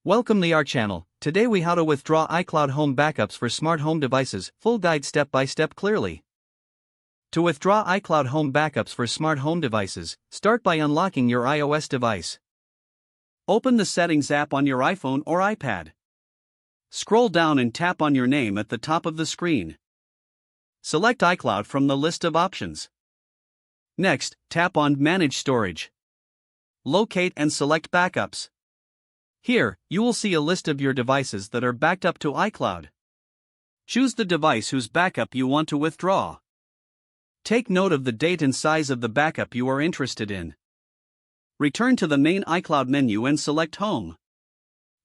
Welcome to our channel. Today we how to withdraw iCloud home backups for smart home devices. Full guide step by step clearly. To withdraw iCloud home backups for smart home devices, start by unlocking your iOS device. Open the Settings app on your iPhone or iPad. Scroll down and tap on your name at the top of the screen. Select iCloud from the list of options. Next, tap on Manage Storage. Locate and select Backups. Here, you will see a list of your devices that are backed up to iCloud. Choose the device whose backup you want to withdraw. Take note of the date and size of the backup you are interested in. Return to the main iCloud menu and select Home.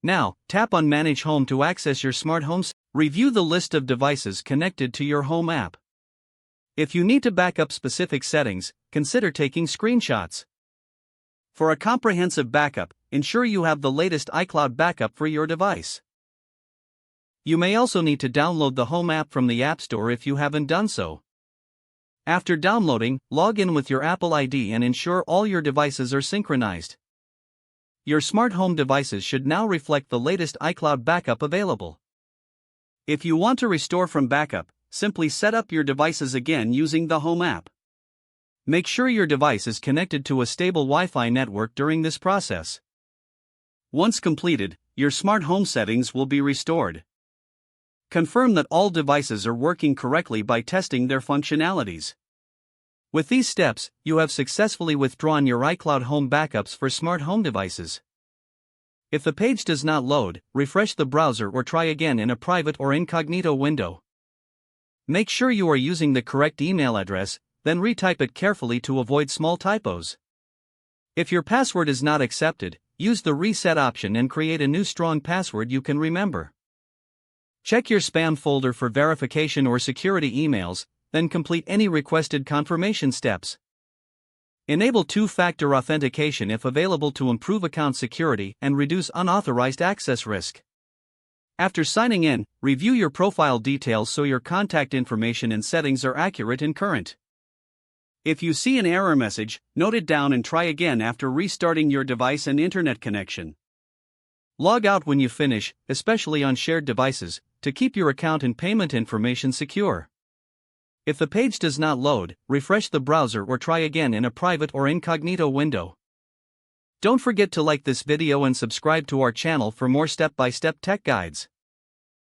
Now, tap on Manage Home to access your smart homes. Review the list of devices connected to your Home app. If you need to back up specific settings, consider taking screenshots. For a comprehensive backup, ensure you have the latest iCloud backup for your device. You may also need to download the Home app from the App Store if you haven't done so. After downloading, log in with your Apple ID and ensure all your devices are synchronized. Your smart home devices should now reflect the latest iCloud backup available. If you want to restore from backup, simply set up your devices again using the Home app. Make sure your device is connected to a stable Wi-Fi network during this process. Once completed, your smart home settings will be restored. Confirm that all devices are working correctly by testing their functionalities. With these steps, you have successfully withdrawn your iCloud home backups for smart home devices. If the page does not load, refresh the browser or try again in a private or incognito window. Make sure you are using the correct email address, then retype it carefully to avoid small typos. If your password is not accepted, use the reset option and create a new strong password you can remember. Check your spam folder for verification or security emails, then complete any requested confirmation steps. Enable two-factor authentication if available to improve account security and reduce unauthorized access risk. After signing in, review your profile details so your contact information and settings are accurate and current. If you see an error message, note it down and try again after restarting your device and internet connection. Log out when you finish, especially on shared devices, to keep your account and payment information secure. If the page does not load, refresh the browser or try again in a private or incognito window. Don't forget to like this video and subscribe to our channel for more step-by-step tech guides.